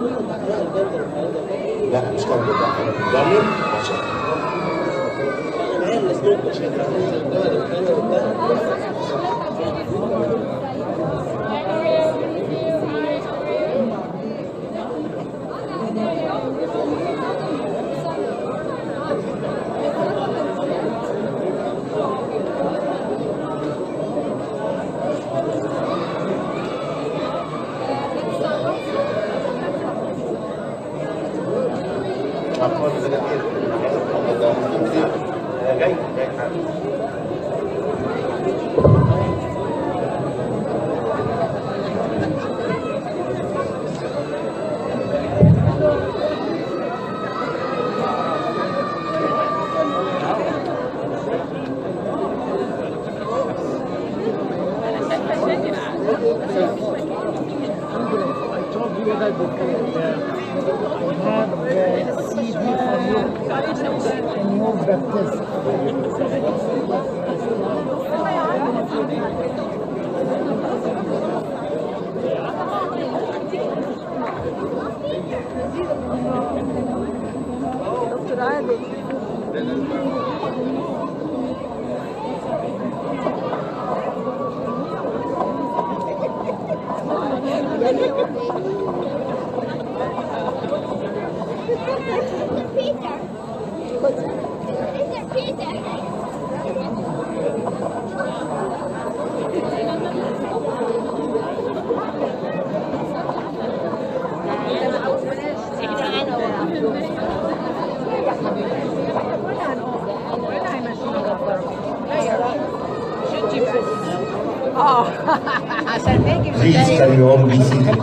لا مش كان بيبقى انا بنضمن عشان Please carry on, be seated.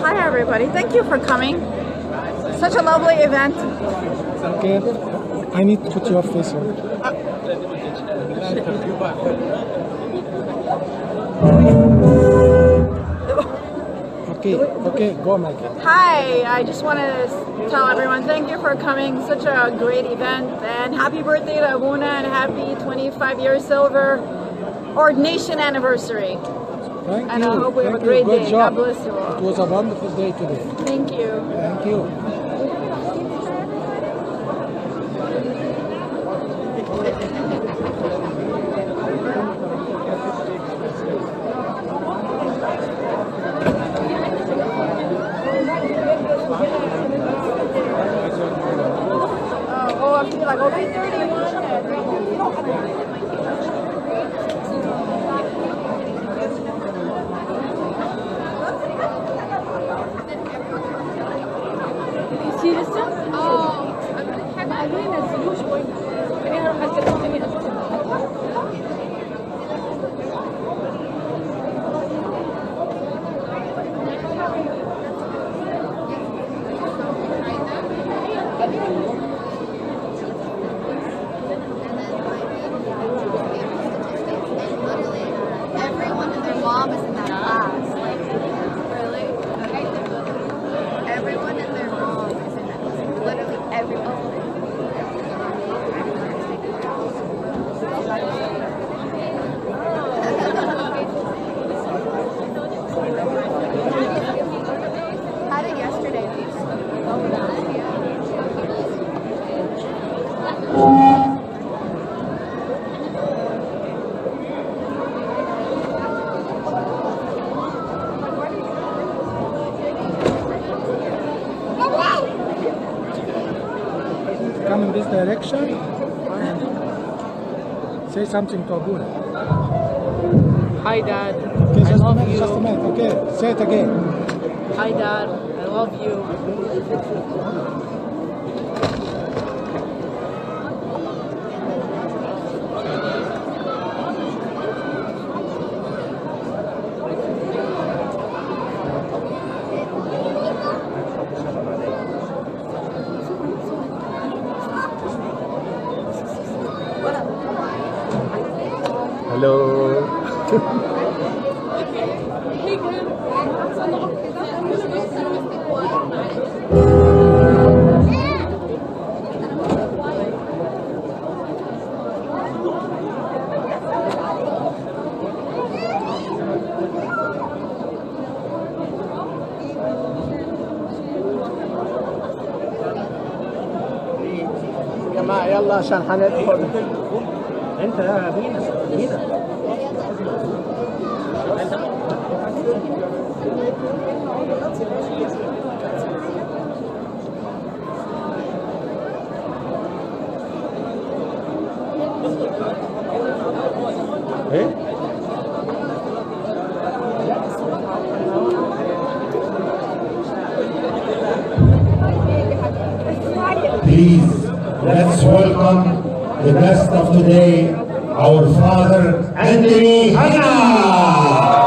Hi everybody, thank you for coming. Such a lovely event. Okay, I need to put your face here. Okay, go Mike. Hi, I just want to tell everyone thank you for coming. Such a great event, and happy birthday to Abouna and happy 25 years silver ordination anniversary. Thank and you. I hope we have a great day. God bless you all. It was a wonderful day today. Thank you. Thank you. I feel like, okay, 31. See this stuff? أنا قالوا لي نزلوه شوية. خلينا نروح أتكلم تاني. Come in this direction. Say something to Abouna. Hi Dad, Okay, I love you. just a minute. Okay, say it again. Hi Dad, I love you. Hello. جماعة يلا عشان هندخل. انت يا بينا ايه؟ Please, let's welcome the best of today, our father, Anthony Hanna.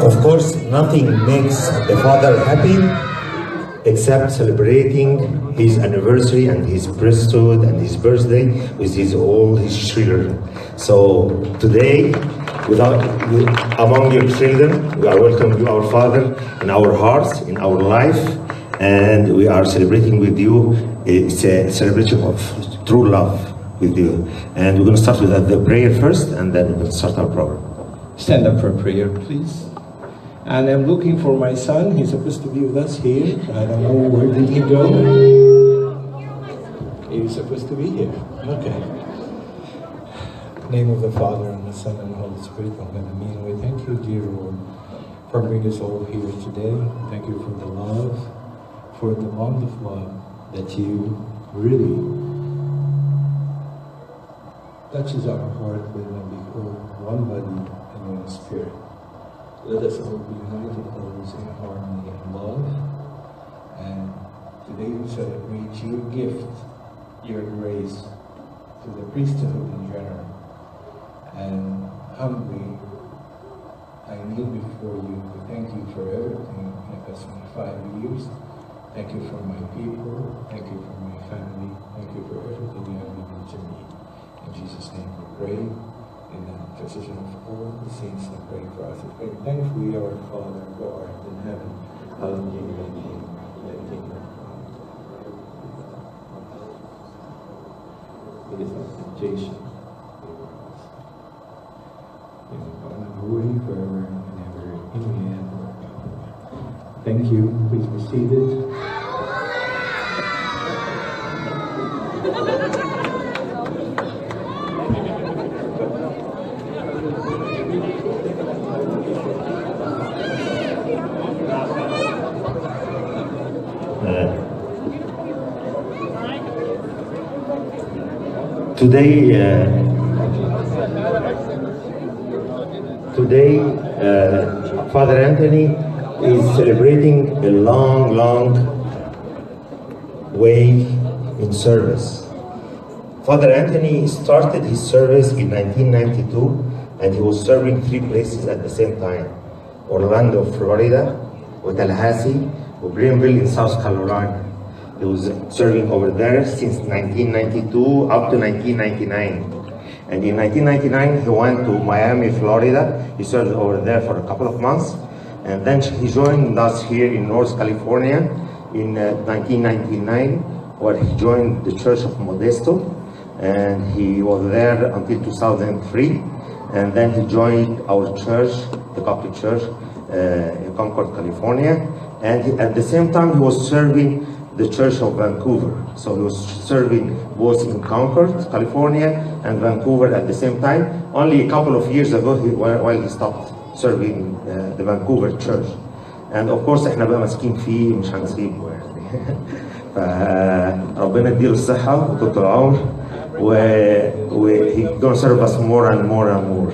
Of course, nothing makes the father happy except celebrating his anniversary and his priesthood and his birthday with all his children. So today, among your children, we are welcoming you, our father, in our hearts, in our life, and we are celebrating with you. It's a celebration of true love with you. And we're going to start with the prayer first, and then we're going to start our program. Stand up for prayer, please. And I'm looking for my son. He's supposed to be with us here. I don't know, where did he go? He's supposed to be here. Okay. In the name of the Father, and the Son, and the Holy Spirit, Amen. We thank you, dear Lord, for bringing us all here today. Thank you for the love, for the bond of love that you really touches our heart when we become one body and one spirit. Let us all be united always in harmony and love. And today we celebrate your gift, your grace to the priesthood in general. And humbly, I kneel before you to thank you for everything in the past 25 years. Thank you for my people. Thank you for my family. Thank you for everything you have given to me. In Jesus' name we pray. In the intercession of all the saints, I pray for us. I pray thankfully, our Father, who art in heaven, hallowed be thy name. Thy kingdom come. It is not temptation. It is Abouna Jubilee forever and ever. Amen. Thank you. Please be seated. Today, Father Anthony is celebrating a long way in service. Father Anthony started his service in 1992, and he was serving 3 places at the same time: Orlando, Florida, Tallahassee, and Greenville in South Carolina. He was serving over there since 1992 up to 1999. And in 1999, he went to Miami, Florida. He served over there for a couple of months. And then he joined us here in North California in 1999, where he joined the Church of Modesto. And he was there until 2003. And then he joined our church, the Catholic Church, in Concord, California. And at the same time, he was serving the Church of Vancouver. So he was serving both in Concord, California, and Vancouver at the same time. Only a couple of years ago, while he stopped serving the Vancouver Church. And of course, احنا بقى ماسكين فيه مش هنسيبه يعني. فربنا يديله الصحة وطول العمر. He gonna serve us more and more and more.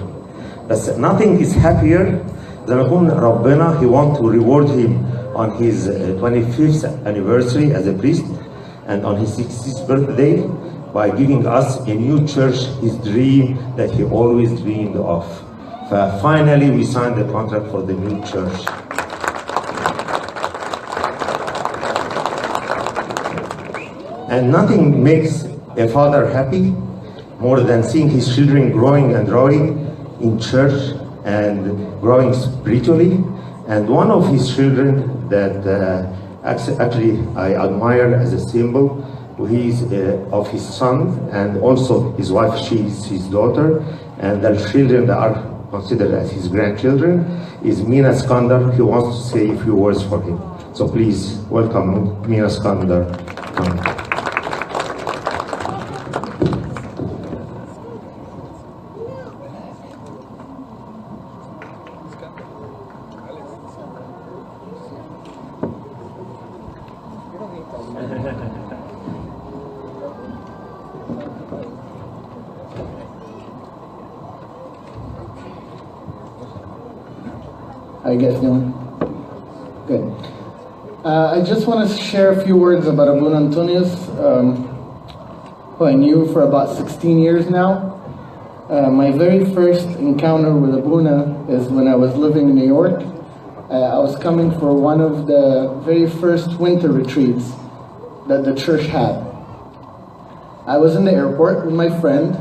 But nothing is happier than يكون ربنا, he want to reward him on his 25th anniversary as a priest and on his 60th birthday by giving us a new church, his dream that he always dreamed of. Finally, we signed the contract for the new church. And nothing makes a father happy more than seeing his children growing and growing in church and growing spiritually. And one of his children that actually I admire as a symbol, he is of his son, and also his wife, she is his daughter, and the children that are considered as his grandchildren is Mina Skandar. He wants to say a few words for him. So please welcome Mina Skandar. How you guys doing? Good. I just want to share a few words about Abouna Antonius, who I knew for about 16 years now. My very first encounter with Abouna is when I was living in New York. I was coming for one of the very first winter retreats that the church had. I was in the airport with my friend,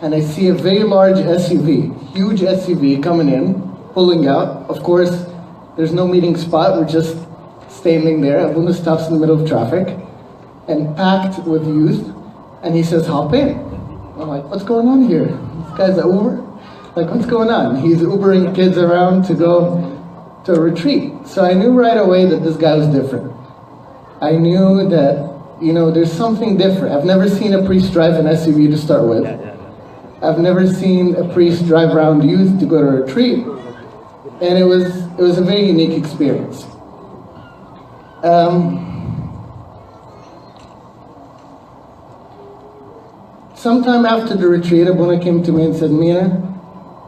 and I see a very large SUV, huge SUV coming in, pulling out. Of course, there's no meeting spot, we're just standing there. Abouna stops in the middle of traffic and packed with youth, and he says, hop in. I'm like, what's going on here? This guy's an Uber? Like, what's going on? He's Ubering kids around to go to a retreat. So I knew right away that this guy was different. I knew that, you know, there's something different. I've never seen a priest drive an SUV to start with. I've never seen a priest drive around youth to go to a retreat. And it was a very unique experience. Sometime after the retreat, Abouna came to me and said, Mina,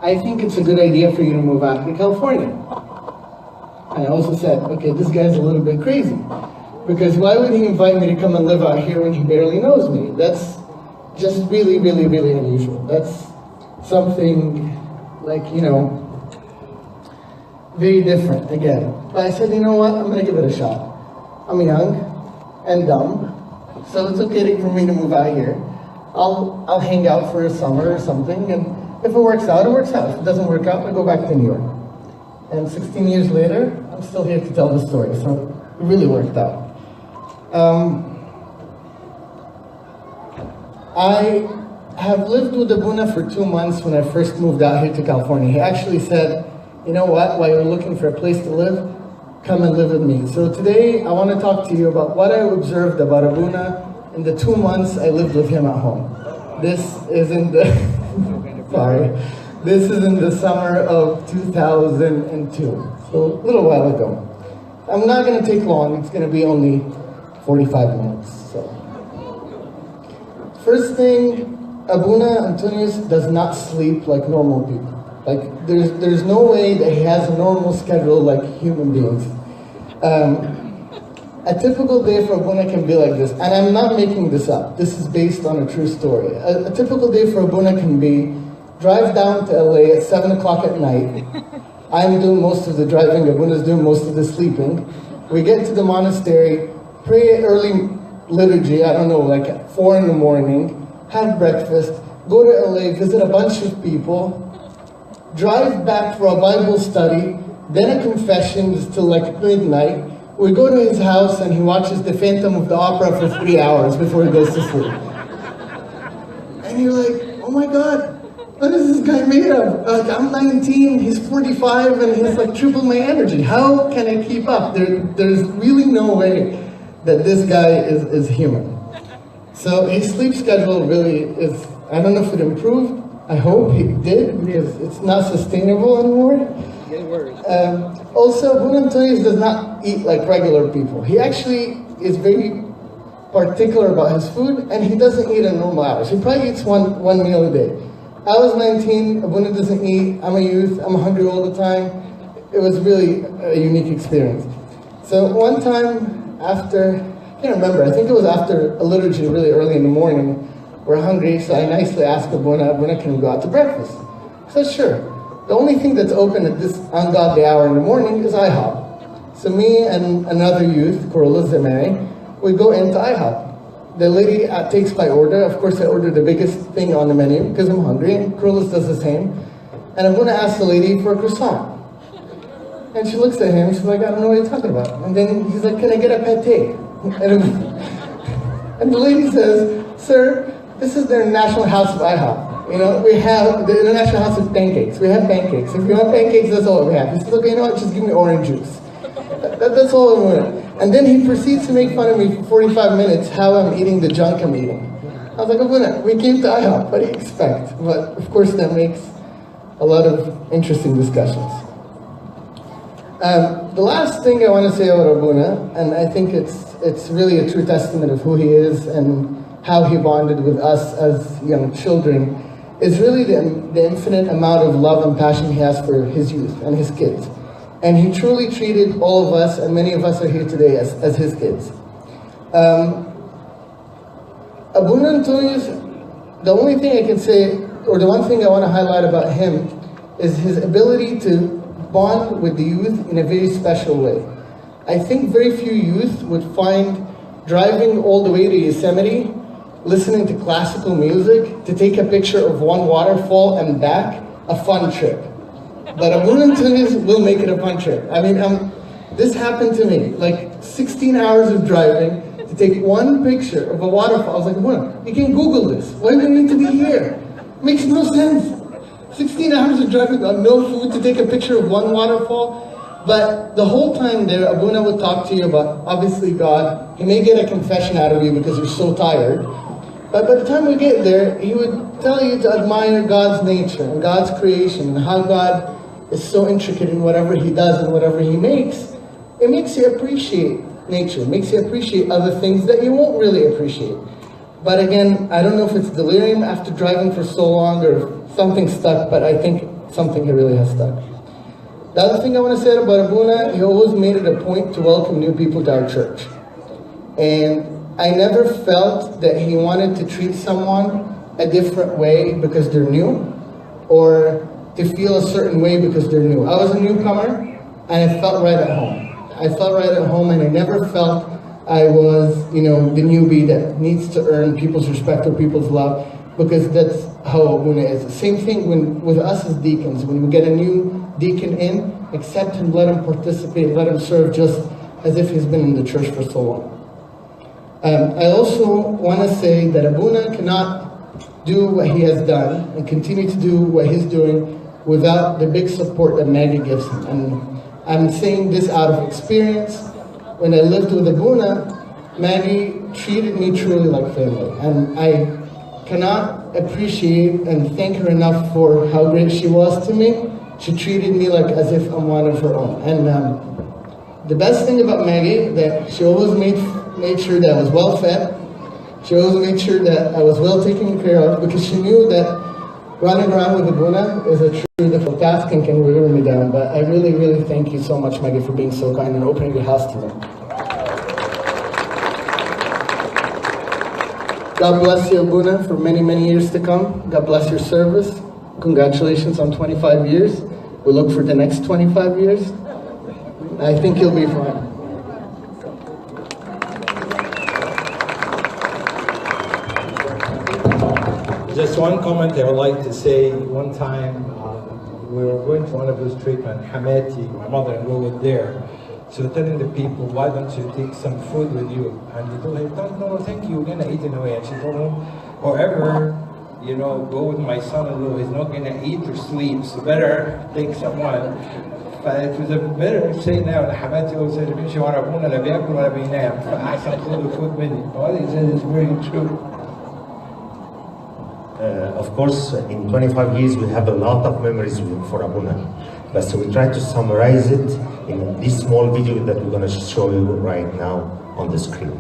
I think it's a good idea for you to move out to California. And I also said, okay, this guy's a little bit crazy. Because why would he invite me to come and live out here when he barely knows me? That's just really, really, really unusual. That's something like, very different again. But I said, you know what, I'm gonna give it a shot. I'm young and dumb, so it's okay for me to move out here. I'll hang out for a summer or something, and if it works out, it works out. If it doesn't work out, I go back to New York. And 16 years later, I'm still here to tell the story, so it really worked out. I have lived with Abouna for 2 months when I first moved out here to California. He actually said, you know what, while you're looking for a place to live, come and live with me. So today, I want to talk to you about what I observed about Abouna in the 2 months I lived with him at home. This is in the, this is in the summer of 2002, so a little while ago. I'm not going to take long, it's going to be only 45 minutes. So, first thing, Abouna Antonius does not sleep like normal people. Like, there's no way that he has a normal schedule like human beings. A typical day for Abouna can be like this, and I'm not making this up. This is based on a true story. A typical day for Abouna can be drive down to LA at 7 o'clock at night. I'm doing most of the driving, Abouna's doing most of the sleeping. We get to the monastery, pray early liturgy, I don't know, like at 4 in the morning, have breakfast, go to LA, visit a bunch of people, drive back for a Bible study, then a confession till like midnight. We go to his house and he watches the Phantom of the Opera for 3 hours before he goes to sleep. And you're like, oh my God, what is this guy made of? Like, I'm 19, he's 45, and he's like triple my energy. How can I keep up? There's really no way that this guy is human. So his sleep schedule really is, I don't know if it improved. I hope it did, because it's not sustainable anymore. Also, Abouna Antonius does not eat like regular people. He actually is very particular about his food, and he doesn't eat at normal hours. He probably eats one meal a day. I was 19, Abouna doesn't eat, I'm a youth, I'm hungry all the time. It was really a unique experience. So one time after, I can't remember, I think it was after a liturgy really early in the morning, we're hungry, so I nicely asked Abouna, can we go out to breakfast? He said, sure. The only thing that's open at this ungodly hour in the morning is IHOP. So me and another youth, Corolla Zemere, we go into IHOP. The lady takes my order. Of course, I ordered the biggest thing on the menu because I'm hungry, and Corolla does the same. And I'm going to ask the lady for a croissant. And she looks at him, she's like, I don't know what you're talking about. And then he's like, can I get a pate? And the lady says, sir, this is the International House of IHOP. You know, we have the International House of Pancakes. We have pancakes. If you want pancakes, that's all we have. He says, okay, you know what, just give me orange juice. That's all I want. And then he proceeds to make fun of me for 45 minutes how I'm eating the junk I'm eating. I was like, Abouna, we came to IHOP, what do you expect? But of course that makes a lot of interesting discussions. The last thing I want to say about Abouna, and I think it's really a true testament of who he is and how he bonded with us as young children, is really the infinite amount of love and passion he has for his youth and his kids. And he truly treated all of us, and many of us are here today, as his kids. Abouna Antonius, the only thing I can say, or the one thing I want to highlight about him, is his ability to bond with the youth in a very special way. I think very few youth would find driving all the way to Yosemite, listening to classical music, to take a picture of one waterfall and back, a fun trip. But Abouna Antonius will make it a fun trip. I mean, this happened to me, like 16 hours of driving to take one picture of a waterfall. I was like, Abouna, you can Google this. Why do you need to be here? It makes no sense. 16 hours of driving on no food to take a picture of one waterfall. But the whole time there, Abouna would talk to you about, obviously, God. He may get a confession out of you because you're so tired. But by the time we get there, he would tell you to admire God's nature and God's creation and how God is so intricate in whatever he does and whatever he makes. It makes you appreciate nature. It makes you appreciate other things that you won't really appreciate. But again, I don't know if it's delirium after driving for so long or something stuck, but I think something really has stuck. The other thing I want to say about Abouna, he always made it a point to welcome new people to our church. And I never felt that he wanted to treat someone a different way because they're new, or to feel a certain way because they're new. I was a newcomer, and I felt right at home. I felt right at home, and I never felt I was, the newbie that needs to earn people's respect or people's love, because that's how Abouna is. The same thing with us as deacons. When we get a new deacon in, accept him, let him participate, let him serve just as if he's been in the church for so long. I also want to say that Abouna cannot do what he has done and continue to do what he's doing without the big support that Maggie gives him. And I'm saying this out of experience. When I lived with Abouna, Maggie treated me truly like family. And I cannot appreciate and thank her enough for how great she was to me. She treated me like as if I'm one of her own. And the best thing about Maggie, that she always made sure that I was well fed. She always made sure that I was well taken care of, because she knew that running around with Abouna is a truly difficult task and can wear me down. But I really, really thank you so much, Maggie, for being so kind and opening your house to me. God bless you, Abouna, for many, many years to come. God bless your service. Congratulations on 25 years. We look for the next 25 years. I think you'll be fine. Just one comment I would like to say. One time we were going to one of those treatments, Hamati, my mother-in-law, was there. So telling the people, why don't you take some food with you? And they told her, no, thank you, we're gonna eat anyway. And she told him, however, go with my son-in-law, he's not gonna eat or sleep, so better take someone. But it was a better say now, Hamati always said, "Binshi wa Abouna la biyakul wa la binam." فأحسن خذوا food with you. All he said is very true. Of course, in 25 years, we have a lot of memories for Abouna. But so we try to summarize it in this small video that we're going to show you right now on the screen.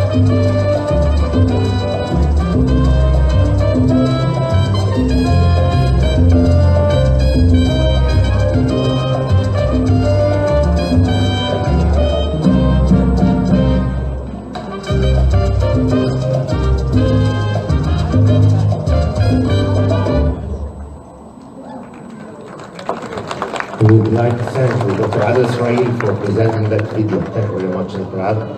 We would like to thank Dr. Adel Ismail for presenting that video. Thank you very much, Dr. Adel.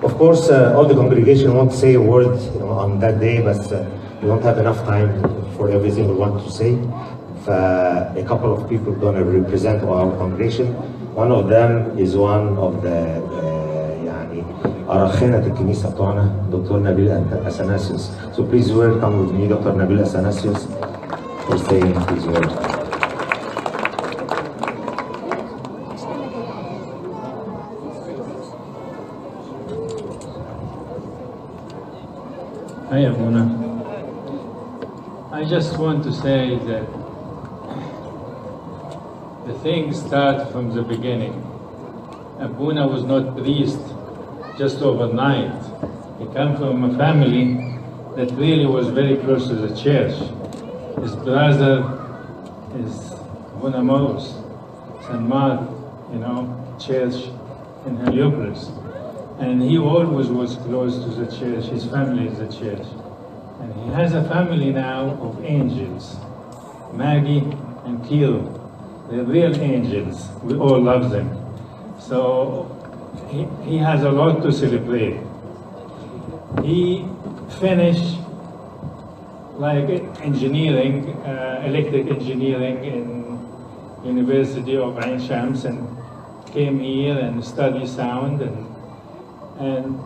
Of course, all the congregation want to say a word on that day, but we don't have enough time for everything we want to say. A couple of people going to represent our congregation. One of them is one of the أراخنة الكنيسة بتوعنا, Dr. Nabil Athanasius. So please welcome with me Dr. Nabil Athanasius for saying his word. Hi, Abouna. I just want to say that the things start from the beginning. Abouna was not priest just overnight. He came from a family that really was very close to the church. His brother is Abouna Mose, St. Mark, church in Heliopolis. And he always was close to the church. His family is the church. And he has a family now of angels, Maggie and Kiro. They're real angels. We all love them. So he has a lot to celebrate. He finished like engineering, electric engineering in University of Ain Shams, and came here and studied sound and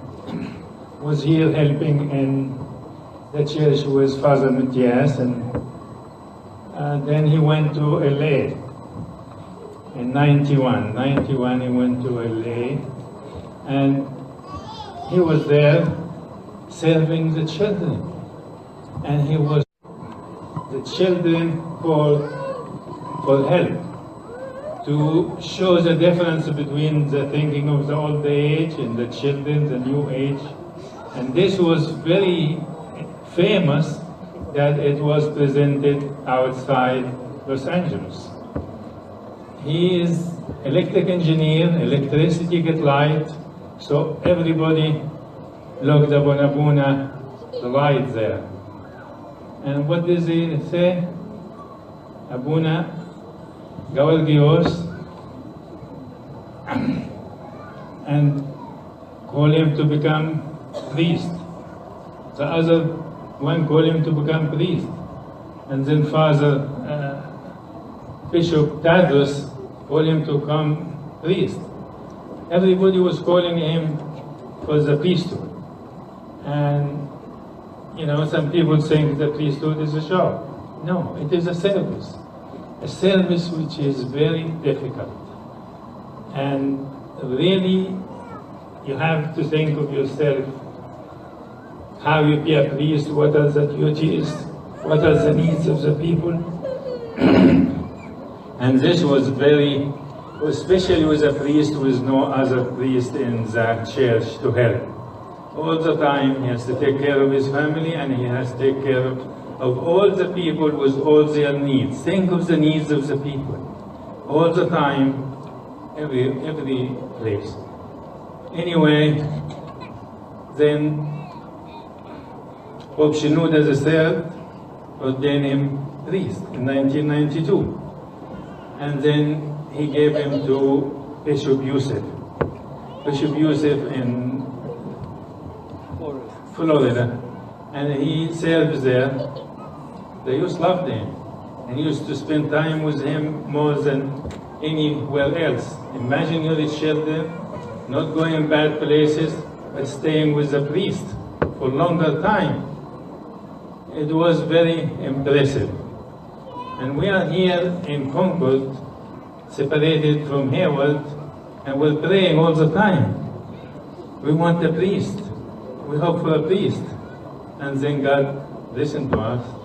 was here helping in the church with Father Matthias, and then he went to LA in 91. 91 he went to LA, and he was there serving the children, and he was the children called for help, to show the difference between the thinking of the old age and the children, the new age. And this was very famous that it was presented outside Los Angeles. He is electric engineer, electricity get light, so everybody looked upon Abouna, the light there. And what does he say? Abouna Gawal Gios, and call him to become priest. The other one called him to become priest. And then Father Bishop Tadros called him to become priest. Everybody was calling him for the priesthood. And some people think the priesthood is a job. No, it is a service. A service which is very difficult. And really, you have to think of yourself, how you be a priest, what are the duties, what are the needs of the people. And this was very, especially with a priest with no other priest in the church to help. All the time he has to take care of his family, and he has to take care of all the people with all their needs. Think of the needs of the people. All the time, every place. Anyway, then Pope Shenouda III ordained him priest in 1992. And then he gave him to Bishop Yusuf. Bishop Yusuf in Florida. And he serves there. The youth loved him and used to spend time with him more than anywhere else. Imagine your children not going in bad places, but staying with the priest for longer time. It was very impressive. And we are here in Concord, separated from Hayward, and we're praying all the time. We want a priest. We hope for a priest. And then God listened to us.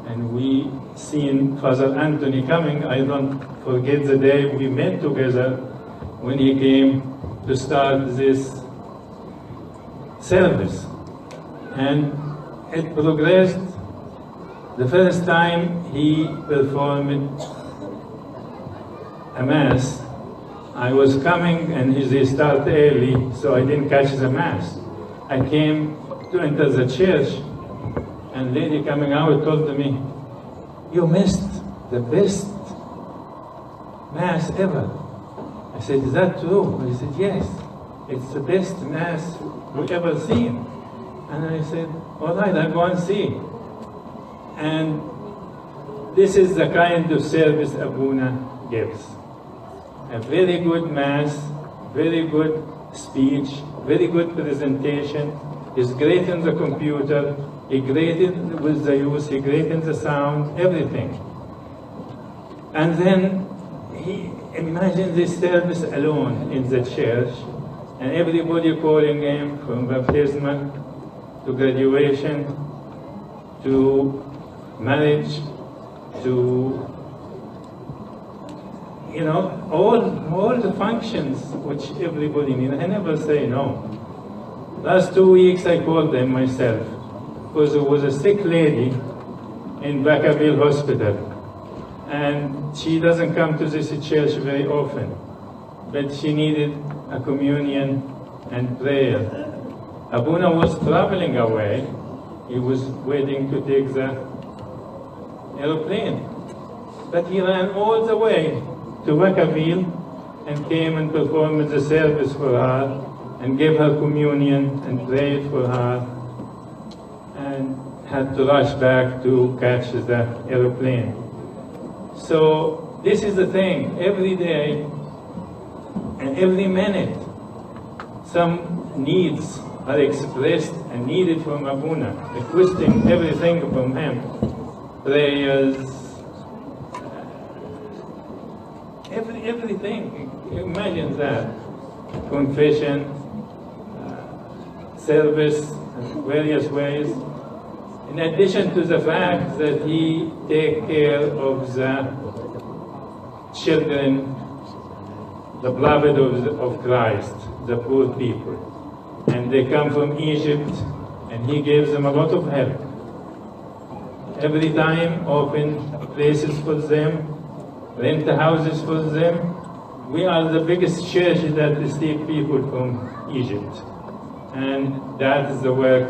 And we seen Father Anthony coming. I don't forget the day we met together when he came to start this service. And it progressed. The first time he performed a mass, I was coming and they start early, so I didn't catch the mass. I came to enter the church, and lady coming out told me, "You missed the best mass ever." I said, "Is that true?" He said, "Yes, it's the best mass we've ever seen." And I said, "All right, I'll go and see." And this is the kind of service Abouna gives. A very good mass, very good speech, very good presentation. He's great in the computer, he great with the youth, he great in the sound, everything. And then he imagine this service alone in the church, and everybody calling him from baptism to graduation to marriage to all the functions which everybody needs. I never say no. Last 2 weeks I called them myself because there was a sick lady in Vacaville Hospital, and she doesn't come to this church very often, but she needed a communion and prayer. Abouna was traveling away. He was waiting to take the aeroplane, but he ran all the way to Vacaville and came and performed the service for her and gave her communion and prayed for her and had to rush back to catch the aeroplane. So this is the thing, every day and every minute some needs are expressed and needed from Abouna, requesting everything from him. Prayers, everything. Imagine that. Confession, service, various ways. In addition to the fact that he takes care of the children, the beloved of Christ, the poor people. And they come from Egypt, and he gives them a lot of help. Every time open places for them, rent houses for them. We are the biggest church that receive people from Egypt. And that is the work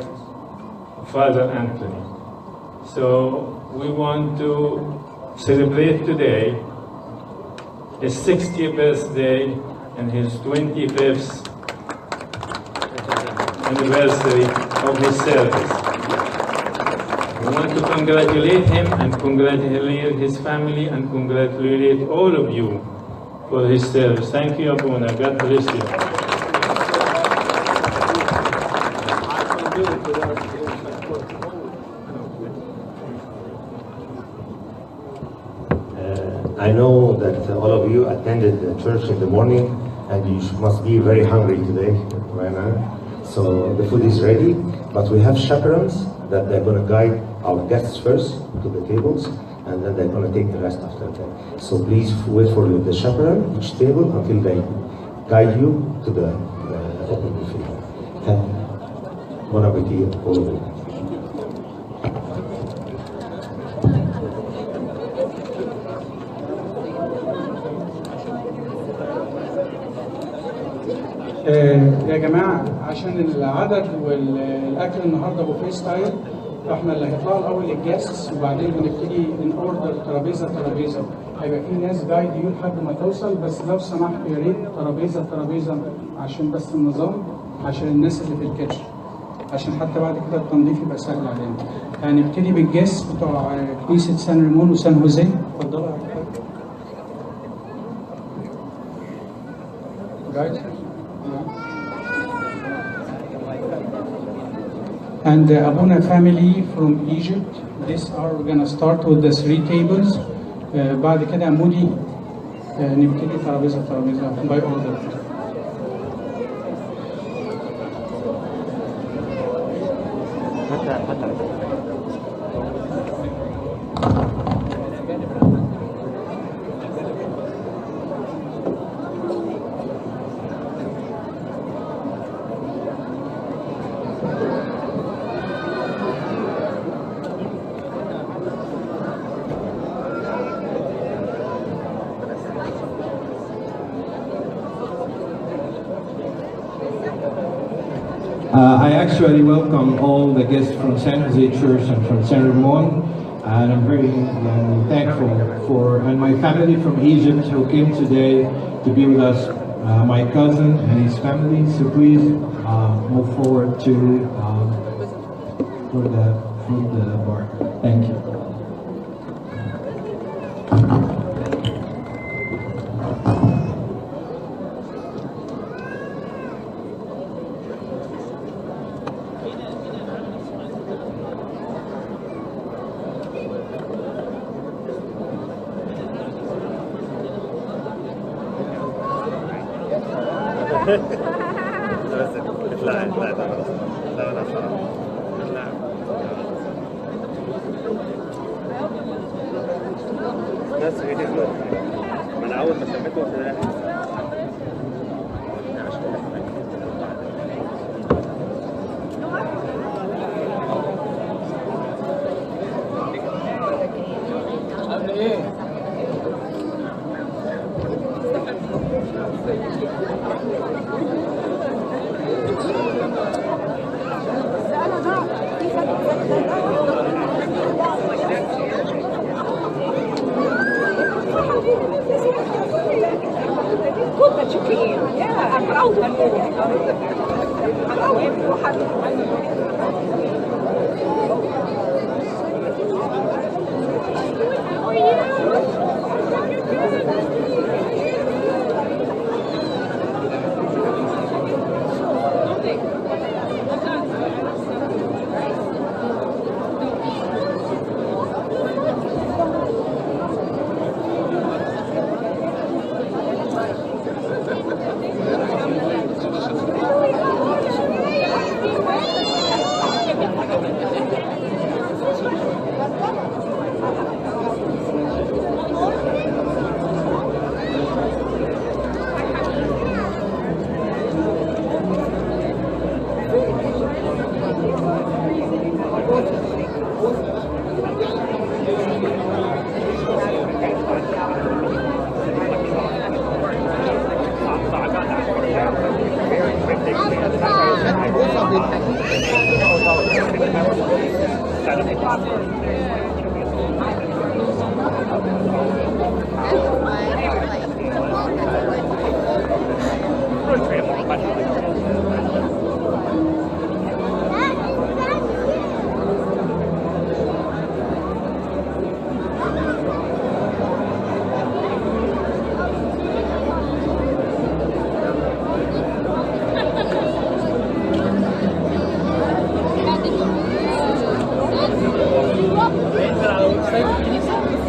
of Father Anthony. So we want to celebrate today his 60th birthday and his 25th anniversary of his service. We want to congratulate him and congratulate his family and congratulate all of you for his service. Thank you, Abouna. God bless you. I know that all of you attended the church in the morning and you must be very hungry today, right now. So the food is ready, but we have chaperones that they're going to guide our guests first to the tables, and then they're going to take the rest after that. So please wait for the chaperone each table until they guide you to the open buffet. And bon appetit, all of you. يا جماعة عشان العدد والأكل النهاردة بوفيه ستايل، فاحنا اللي هيطلعوا الأول الجاستس وبعدين بنبتدي نوردر ترابيزة ترابيزة. هيبقى في ناس جايد يو لحد ما توصل، بس لو سمحت يا ريت ترابيزة ترابيزة عشان بس النظام، عشان الناس اللي في الكيتشن، عشان حتى بعد كده التنظيف يبقى سهل علينا. هنبتدي بالجاست بتوع كنيسة سان ريمون وسان هوزيه. اتفضلوا يا جايز. And the Abouna family from Egypt, we're going to start with the 3 tables. بعد كده مودي نبتدي ترابيزة ترابيزة by order. I actually welcome all the guests from San Jose Church and from San Ramon, and I'm very thankful for, and my family from Egypt who came today to be with us, my cousin and his family. So please move forward to for the food bar. Thank you.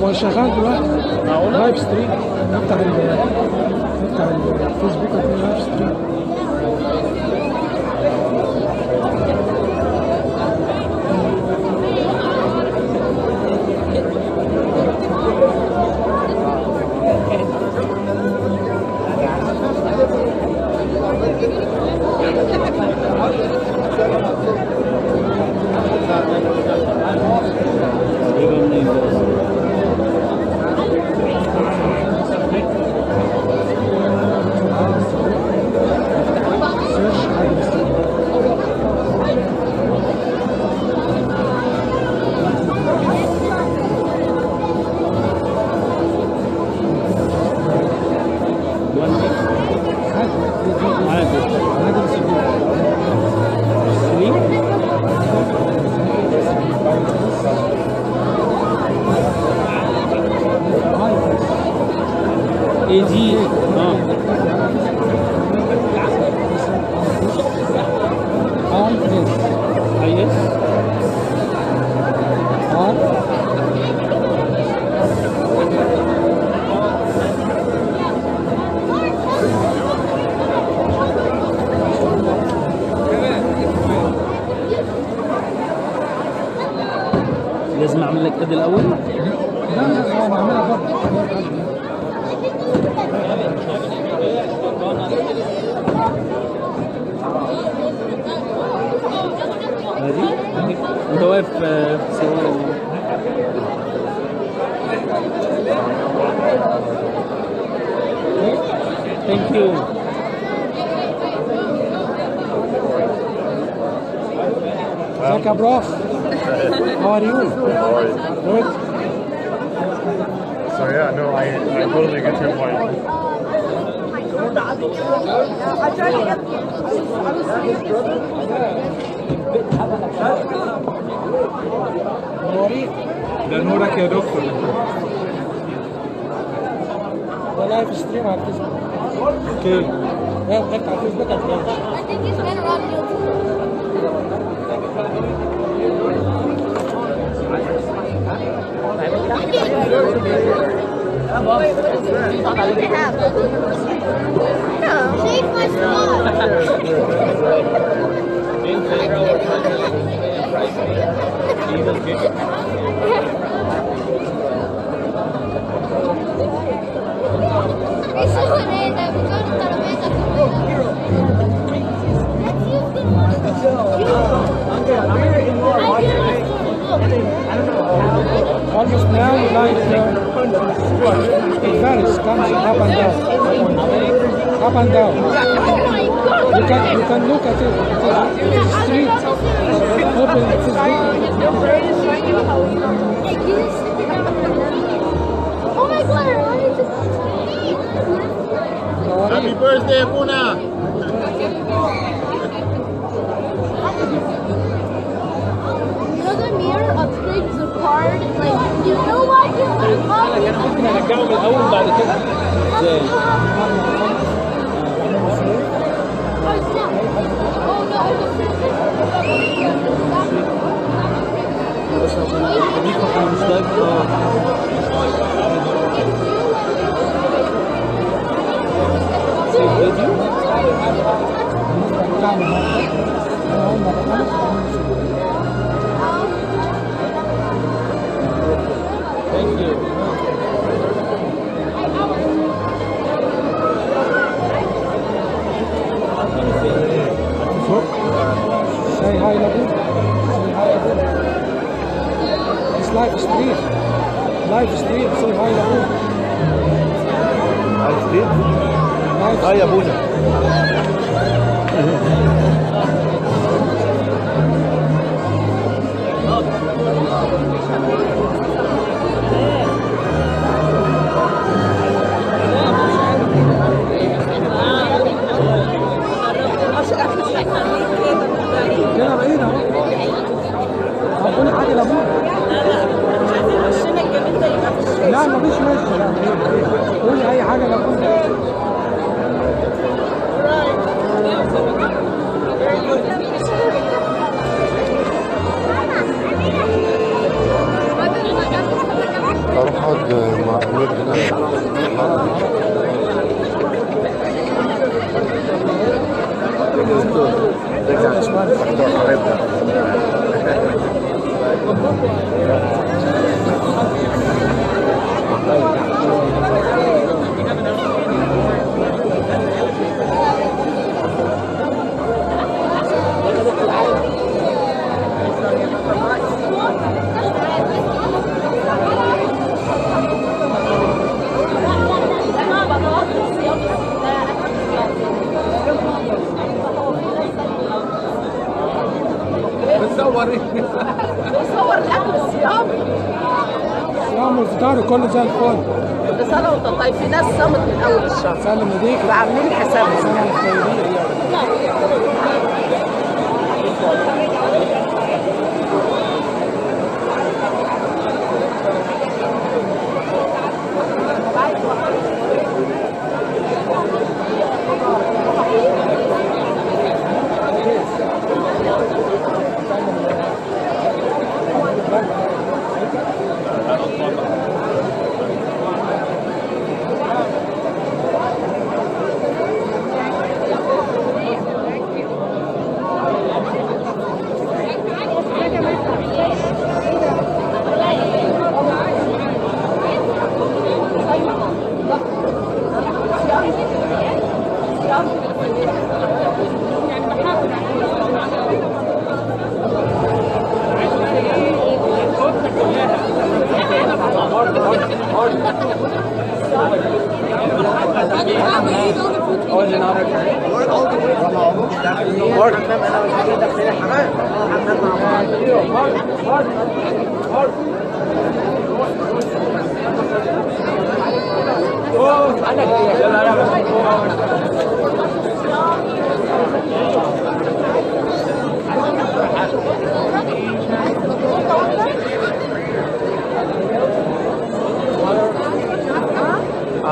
هو شغال دلوقتي لايف ستريم. افتح الفيسبوك هتلاقي لايف ستريم. لازم اعمل لك قد الاول؟ لا هو بعملها برضه. هذه انت واقف في صور. ثانك يو. ازيك يا بروف؟ How are you? Good. So yeah, no, I totally get your point. ده نورك يا دكتور. ده لايف ستريم على الفيسبوك. اوكي. ايه بحط على الفيسبوك Shake my spot. Almost now you like it varies, comes up and down. Up and down. You can look at it. It's a street. Open Oh my God! Happy birthday, Abouna! Another mirror upgrades the card. Like, you know what? انا ممكن ارجعه من الاول بعد كده ازاي؟ بس عشان دي فقط مش لايف فيديو Thank you. Say hi, Labu. Say hi, Labu. It's live stream. Live stream. Say hi, Labu. Live stream? Hi, Abouna. كده بعيد اهو. قولي حاجه لابونا. لا مفيش ماشي. قولي اي حاجه لابونا. اروح اقعد مع امير هنا. بيصور الاكل الصيامي. صيام والفطار كله زي الفل. كل سنه وانت طيب. في ناس صامت من اول الشهر. سلم ايديك. وعاملين حسابهم.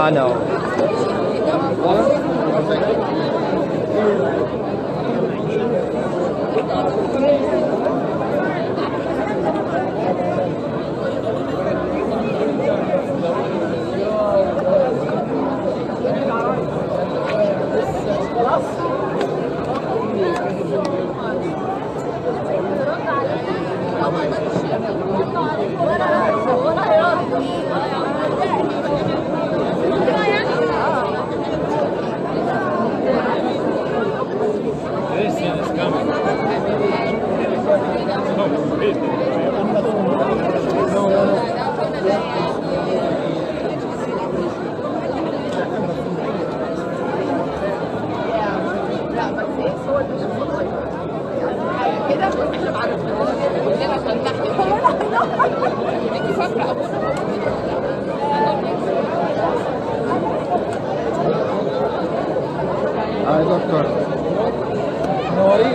No. Hi, doctor. Nori.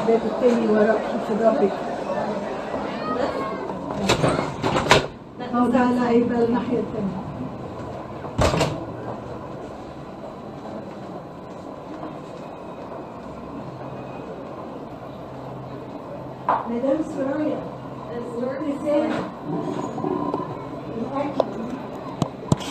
الباب الثاني وراء حفظ ربك. موضع العيبة الناحية الثانية. مدام سرايا، الزرار لسان.